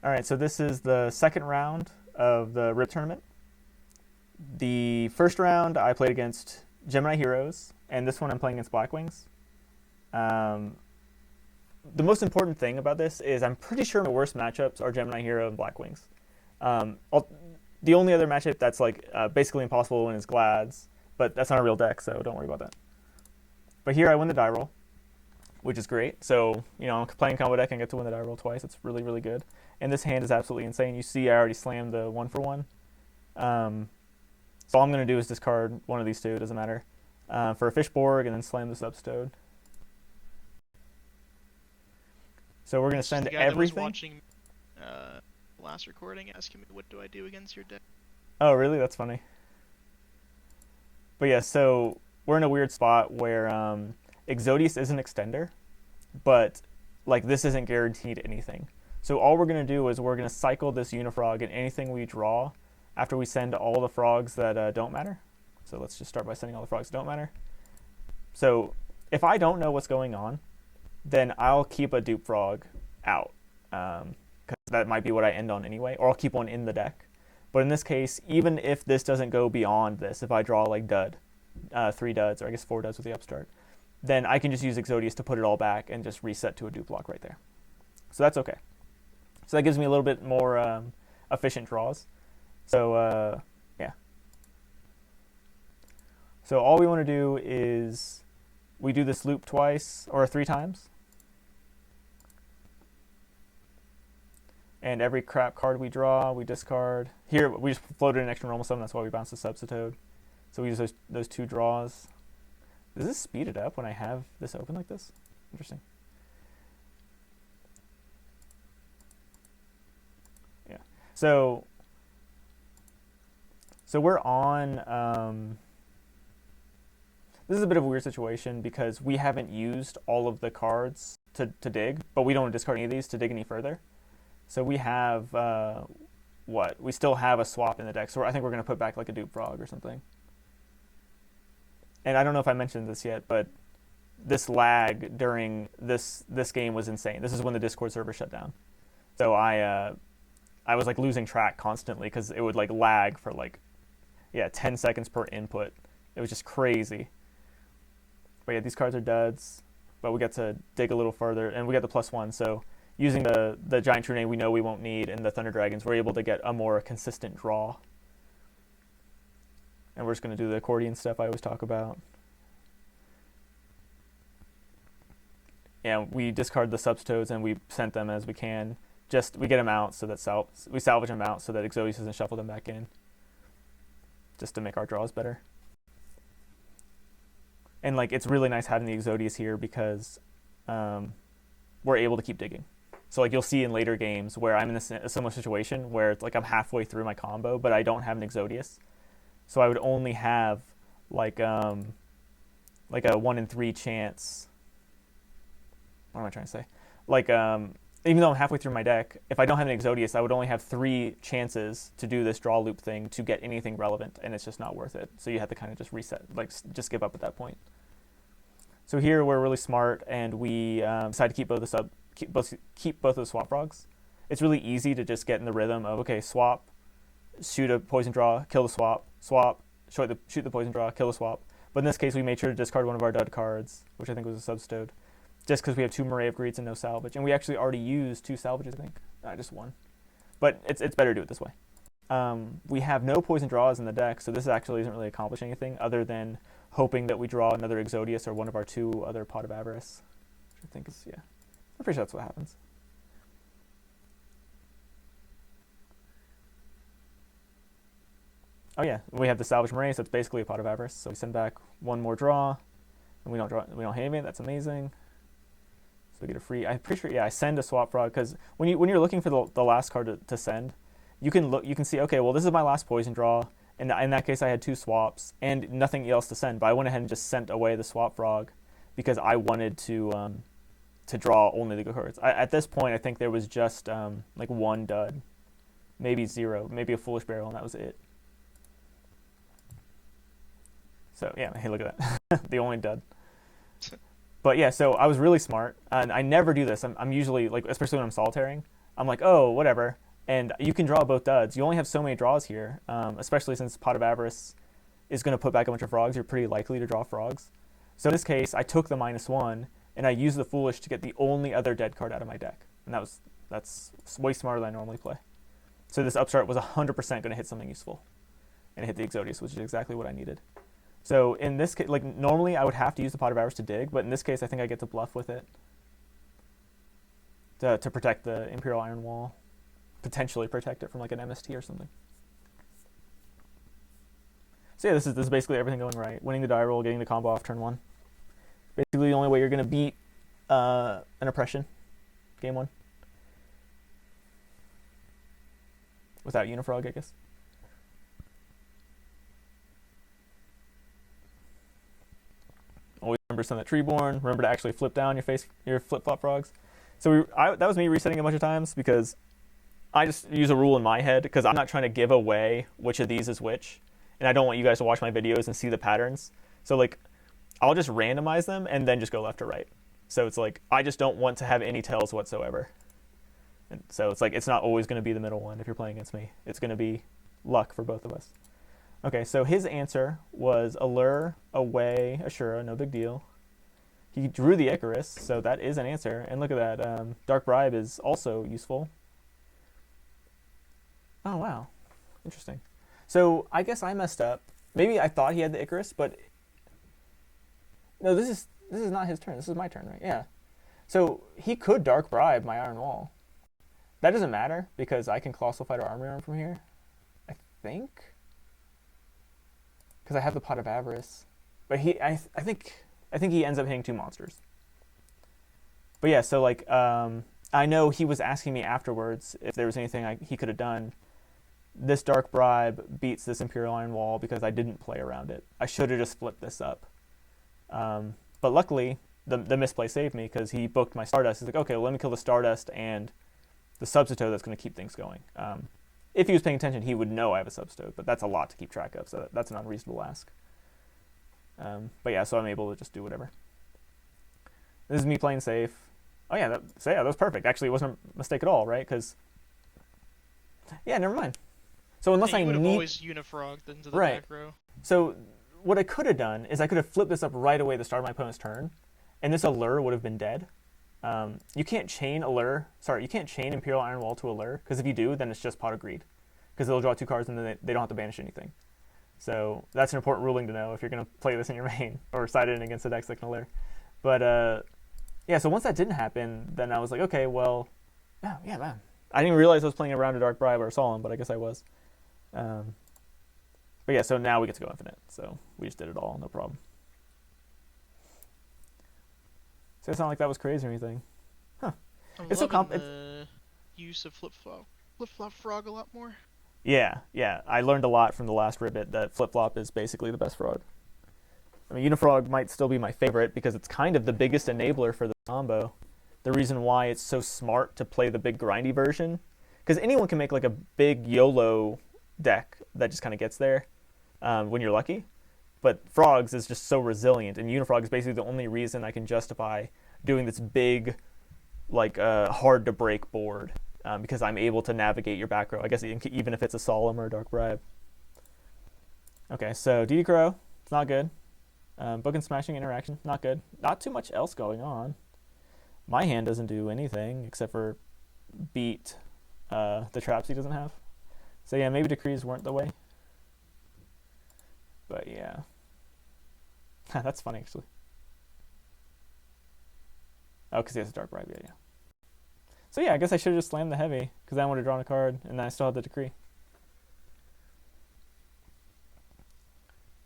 All right, so this is the second round of the R.B.E.T tournament. The first round I played against Gemini Heroes, and this one I'm playing against Blackwings. Um, the most important thing about this is I'm pretty sure my worst matchups are Gemini Hero and Blackwings. Um, the only other matchup that's like basically impossible to win is Glads, but that's not a real deck, so don't worry about that. But here I win the die roll, which is great. So, I'm playing combo deck and get to win the die roll twice. It's really, really good. And this hand is absolutely insane. You see I already slammed the 1-for-1. So all I'm going to do is discard one of these two, doesn't matter, for a Fishborg, and then slam the Substode. So we're going to send the guy everything. That was watching last recording asking me, what do I do against your deck? Oh, really? That's funny. But yeah, so we're in a weird spot where Exodius is an extender, but like this isn't guaranteed anything. So all we're going to do is we're going to cycle this Unifrog, and anything we draw after we send all the frogs that don't matter. So let's just start by sending all the frogs that don't matter. So if I don't know what's going on, then I'll keep a dupe frog out, because that might be what I end on anyway, or I'll keep one in the deck. But in this case, even if this doesn't go beyond this, if I draw like dud, 3 duds, or I guess 4 duds with the upstart, then I can just use Exodius to put it all back and just reset to a dupe block right there. So that's okay. So that gives me a little bit more efficient draws. So yeah. So all we want to do is we do this loop twice or 3 times. And every crap card we draw, we discard. Here, we just floated an extra normal summon, that's why we bounce the Substitoad. So we use those 2 draws. Does this speed it up when I have this open like this? Interesting. Yeah. So we're on... this is a bit of a weird situation because we haven't used all of the cards to dig, but we don't want to discard any of these to dig any further. So we have, we still have a swap in the deck. So I think we're going to put back like a dupe frog or something. And I don't know if I mentioned this yet, but this lag during this game was insane. This is when the Discord server shut down. So I was like losing track constantly because it would like lag for 10 seconds per input. It was just crazy. But yeah, these cards are duds, but we get to dig a little further, and we get the +1. So using the Giant True Name we know we won't need, and the Thunder Dragons, we're able to get a more consistent draw. And we're just going to do the accordion stuff I always talk about. Yeah, we discard the Substodes and we sent them as we can. We get them out so that we salvage them out so that Exodius doesn't shuffle them back in. Just to make our draws better. And it's really nice having the Exodius here because we're able to keep digging. So you'll see in later games where I'm in a similar situation where it's I'm halfway through my combo, but I don't have an Exodius. So I would only have a 1 in 3 chance. What am I trying to say? Even though I'm halfway through my deck, if I don't have an Exodius, I would only have 3 chances to do this draw loop thing to get anything relevant, and it's just not worth it. So you have to kind of just reset, just give up at that point. So here we're really smart, and we decide to keep both of the swap frogs. It's really easy to just get in the rhythm of, okay, swap, shoot a poison draw, kill the swap, swap, shoot the poison draw, kill the swap. But in this case, we made sure to discard one of our dud cards, which I think was a Substode, just because we have 2 Moray of Greeds and no salvage. And we actually already used 2 salvages, I think. Just 1. But it's better to do it this way. We have no poison draws in the deck, so this actually isn't really accomplishing anything other than hoping that we draw another Exodius or one of our 2 other Pot of Avarice. Which I think is, yeah. I'm pretty sure that's what happens. Oh yeah, we have the Salvage Moray, so it's basically a Pot of Avarice. So we send back 1 more draw, and we don't hit anything. That's amazing. So we get a free. I'm pretty sure. Yeah, I send a Swap Frog because when you're looking for the last card to send, you can see, okay, well this is my last poison draw, and in that case I had 2 swaps and nothing else to send. But I went ahead and just sent away the Swap Frog because I wanted to draw only the good cards. At this point, I think there was just 1 dud, maybe 0, maybe a Foolish Burial, and that was it. So yeah, hey, look at that. The only dud. But yeah, so I was really smart, and I never do this. I'm usually, especially when I'm solitaring, I'm like, oh, whatever. And you can draw both duds. You only have so many draws here, especially since Pot of Avarice is going to put back a bunch of frogs. You're pretty likely to draw frogs. So in this case, I took the -1, and I used the Foolish to get the only other dead card out of my deck. And that's way smarter than I normally play. So this upstart was 100% going to hit something useful. And it hit the Exodius, which is exactly what I needed. So in this case, like normally I would have to use the Pot of Avarice to dig, but in this case I think I get to bluff with it to protect the Imperial Iron Wall. Potentially protect it from like an MST or something. So yeah, this is basically everything going right. Winning the die roll, getting the combo off turn 1. Basically the only way you're going to beat an Oppression game 1. Without Unifrog, I guess. Always remember to send that Treeborn. Remember to actually flip down your flip-flop frogs. So that was me resetting a bunch of times because I just use a rule in my head because I'm not trying to give away which of these is which. And I don't want you guys to watch my videos and see the patterns. So like, I'll just randomize them and then just go left to right. So it's like, I just don't want to have any tells whatsoever. And so it's like, it's not always going to be the middle one if you're playing against me. It's going to be luck for both of us. Okay, so his answer was Allure, Away, Ashura, no big deal. He drew the Icarus, so that is an answer. And look at that, Dark Bribe is also useful. Oh, wow. Interesting. So I guess I messed up. Maybe I thought he had the Icarus, but no, this is not his turn. This is my turn, right? Yeah. So he could Dark Bribe my Iron Wall. That doesn't matter because I can Colossal Fighter Armory Arm from here. I think. Because I have the Pot of Avarice. But I think he ends up hitting 2 monsters. But yeah, so like I know he was asking me afterwards if there was anything he could have done. This Dark Bribe beats this Imperial Iron Wall because I didn't play around it. I should have just flipped this up. But luckily, the misplay saved me because he booked my Stardust. He's like, okay, well, let me kill the Stardust and the Substitute that's going to keep things going. If he was paying attention, he would know I have a Substitute, but that's a lot to keep track of, so that's an unreasonable ask. But yeah, so I'm able to just do whatever. This is me playing safe. Oh yeah, that was perfect. Actually, it wasn't a mistake at all, right? Because, yeah, never mind. So unless I would have need... always Unifrogged into the right. back row. So what I could have done is I could have flipped this up right away at the start of my opponent's turn, and this Allure would have been dead. You can't chain you can't chain Imperial Iron Wall to Allure, because if you do, then it's just Pot of Greed. Because they'll draw 2 cards and then they don't have to banish anything. So that's an important ruling to know if you're going to play this in your main, or side it in against a deck like an Allure. But yeah, so once that didn't happen, then I was like, okay, well, yeah, man. I didn't realize I was playing around a Dark Bribe or a Solemn, but I guess I was. But yeah, so now we get to go infinite. So we just did it all, no problem. So it's not like that was crazy or anything. Huh. It's so the use of flip-flop frog a lot more. Yeah. I learned a lot from the last Ribbit that flip-flop is basically the best frog. I mean, Unifrog might still be my favorite because it's kind of the biggest enabler for the combo. The reason why it's so smart to play the big grindy version. Because anyone can make like a big YOLO deck that just kind of gets there when you're lucky. But Frogs is just so resilient, and Unifrog is basically the only reason I can justify doing this big, like, hard-to-break board, because I'm able to navigate your back row, I guess even if it's a Solemn or a Dark Bribe. Okay, so DD Crow, it's not good. Book and Smashing Interaction, not good. Not too much else going on. My hand doesn't do anything except for beat the traps he doesn't have. So yeah, maybe Decrees weren't the way. But yeah. That's funny, actually. Oh, because he has a Dark Bribe, yeah. So yeah, I guess I should have just slammed the heavy, because I would have drawn a card, and then I still had the Decree.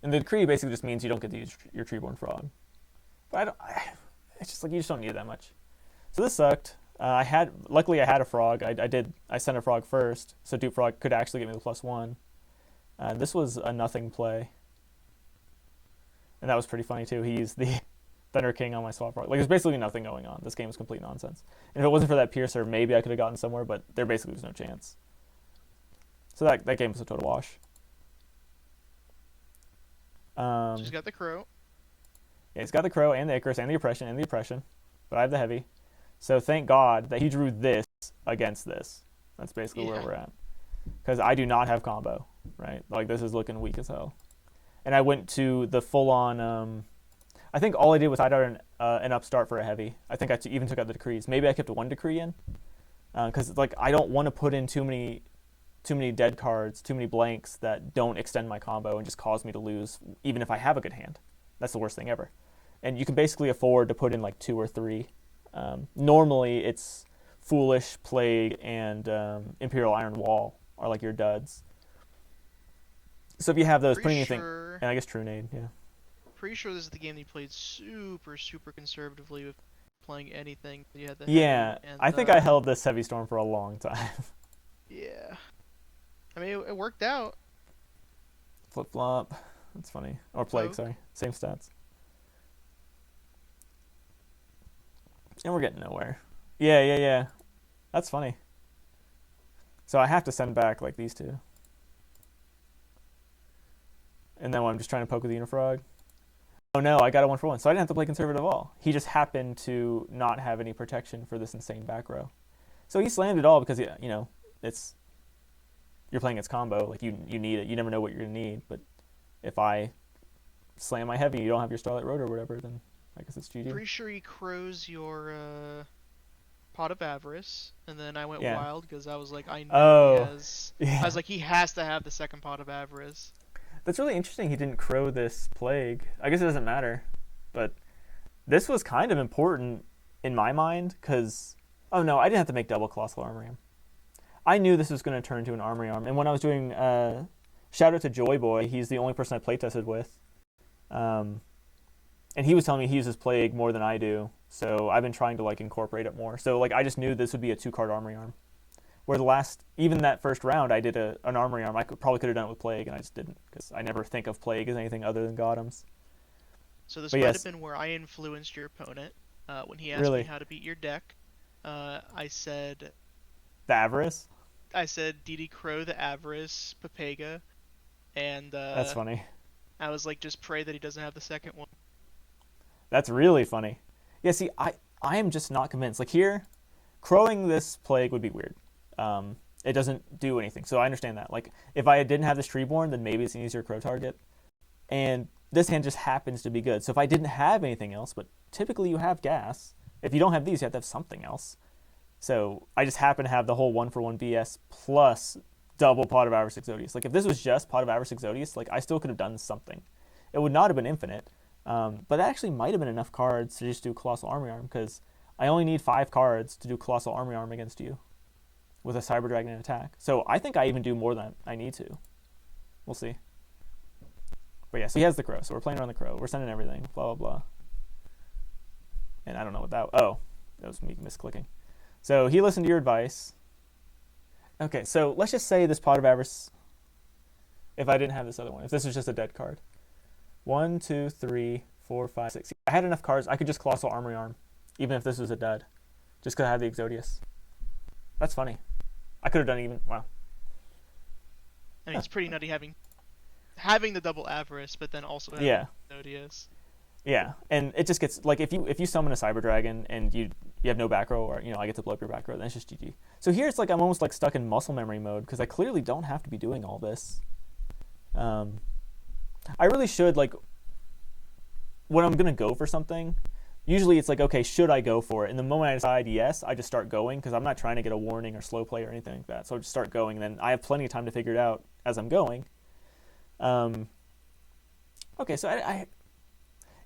And the Decree basically just means you don't get to use your Treeborn Frog. But it's just like, you just don't need it that much. So this sucked. Luckily I had a Frog. I sent a Frog first, so Dupe Frog could actually get me the +1. This was a nothing play. And that was pretty funny too. He used the Thunder King on my swap frog. Like, there's basically nothing going on. This game is complete nonsense. And if it wasn't for that Piercer, maybe I could have gotten somewhere, but there basically was no chance. So that game was a total wash. She's got the Crow. Yeah, he's got the Crow and the Icarus and the Oppression. But I have the heavy. So thank God that he drew this against this. That's basically where Yeah. we're at. Because I do not have combo, right? Like, this is looking weak as hell. And I went to the full-on... I think all I did was I did an upstart for a heavy. I think I even took out the decrees. Maybe I kept one decree in. Because, like, I don't want to put in too many dead cards, too many blanks that don't extend my combo and just cause me to lose, even if I have a good hand. That's the worst thing ever. And you can basically afford to put in like 2 or 3. Normally, it's Foolish, Plague, and Imperial Iron Wall are like your duds. So if you have those, putting anything, and I guess Trunade, yeah. Pretty sure this is the game that you played super, super conservatively with playing anything. You had the Yeah, heavy and I think I held this Heavy Storm for a long time. yeah. I mean, it worked out. Flip flop, that's funny. Or Plague, Poke. sorry, same stats. And we're getting nowhere. Yeah. That's funny. So I have to send back like these two. And then I'm just trying to poke with the Unifrog. Oh no, I got a 1-for-1. So I didn't have to play conservative at all. He just happened to not have any protection for this insane back row. So he slammed it all because, you know, it's... You're playing its combo. Like, you need it. You never know what you're going to need. But if I slam my heavy, you don't have your Starlight Road or whatever, then I guess it's GG. Pretty sure he crows your Pot of Avarice, and then I went Yeah. wild because I was like, I know he has. Yeah. I was like, he has to have the second Pot of Avarice. That's really interesting he didn't crow this Plague. I guess it doesn't matter. But this was kind of important in my mind because... Oh no, I didn't have to make double Colossal Armorium. I knew this was going to turn into an Armory Arm. And when I was doing... shout out to Joy Boy. He's the only person I playtested with. And he was telling me he uses Plague more than I do. So I've been trying to like incorporate it more. So like I just knew this would be a 2-card Armory Arm. Where even that first round, I did an Armory Arm. I probably could have done it with Plague, and I just didn't, because I never think of Plague as anything other than Gottoms. So this might have been where I influenced your opponent when he asked me how to beat your deck. I said... The Avarice? I said DD Crow, the Avarice, Papega, and... That's funny. I was like, just pray that he doesn't have the second one. That's really funny. Yeah, see, I am just not convinced. Like here, crowing this Plague would be weird. It doesn't do anything, so I understand that. Like, if I didn't have this Treeborn, then maybe it's an easier crow target. And this hand just happens to be good. So if I didn't have anything else, but typically you have gas. If you don't have these, you have to have something else. So I just happen to have the whole 1-for-1 BS plus double Pot of Avarice Exodius. Like, if this was just Pot of Avarice Exodius, like, I still could have done something. It would not have been infinite. But that actually might have been enough cards to just do Colossal Armory Arm, because I only need 5 cards to do Colossal Armory Arm against you with a Cyber Dragon and attack. So I think I even do more than I need to. We'll see. But yeah, so he has the Crow, so we're playing around the Crow. We're sending everything, blah, blah, blah. And I don't know what that... Oh, that was me misclicking. So he listened to your advice. Okay, so let's just say this Pot of Avarice, if I didn't have this other one, if this was just a dead card. 1, 2, 3, 4, 5, 6. I had enough cards. I could just Colossal Armory Arm, even if this was a dud, just because I had the Exodius. That's funny. I could have done even... Wow. I mean, it's pretty nutty having the double Avarice, but then also having Exodius. Yeah, and it just gets... Like, if you summon a Cyber Dragon and you have no back row, or, you know, I get to blow up your back row, then it's just GG. So here it's like I'm almost like stuck in muscle memory mode, because I clearly don't have to be doing all this. I really should, like, when I'm going to go for something, usually it's like, okay, should I go for it? And the moment I decide yes, I just start going, because I'm not trying to get a warning or slow play or anything like that. So I just start going, and then I have plenty of time to figure it out as I'm going. Okay, so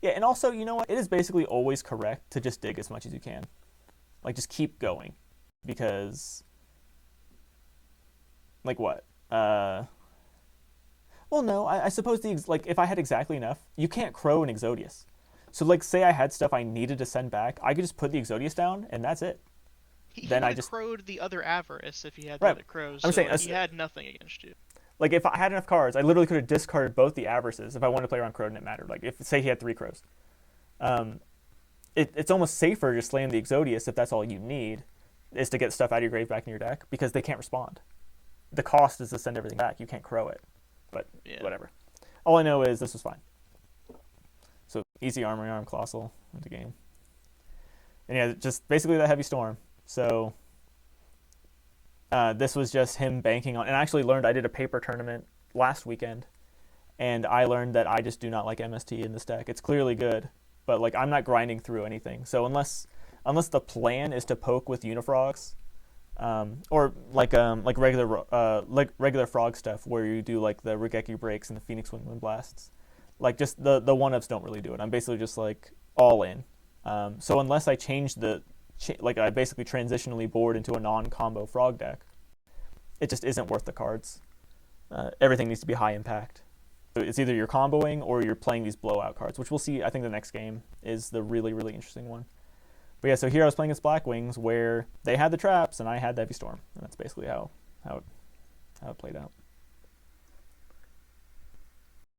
yeah, and also, you know what? It is basically always correct to just dig as much as you can. Like, just keep going. Because, like what? Well, no, I suppose like if I had exactly enough, you can't crow an Exodius. So like, say I had stuff I needed to send back, I could just put the Exodius down, and that's it. He then would I have just crowed the other Avarice if he had Right. the other crows. I'm so saying, he had nothing against you. Like, if I had enough cards, I literally could have discarded both the Avarices if I wanted to play around Crow and it mattered. Like, if, say he had 3 crows. It's almost safer to slam the Exodius if that's all you need, is to get stuff out of your grave back in your deck, because they can't respond. The cost is to send everything back. You can't crow it. But whatever. All I know is this was fine. So, easy Armory Arm, Colossal into game. And yeah, just basically that Heavy Storm. So, This was just him banking on, and I actually learned, I did a paper tournament last weekend, and I learned that I just do not like MST in this deck. It's clearly good, but like I'm not grinding through anything. So unless the plan is to poke with Unifrogs, or like regular frog stuff where you do like the Regeki breaks and the Phoenix Wind blasts, like just the one ups don't really do it. I'm basically just like all in. So unless I change like I basically transitionally board into a non-combo frog deck, it just isn't worth the cards. Everything needs to be high impact. So it's either you're comboing or you're playing these blowout cards, which we'll see. I think the next game is the really, really interesting one. But yeah, so here I was playing against Black Wings where they had the traps and I had the Heavy Storm. And that's basically how it played out.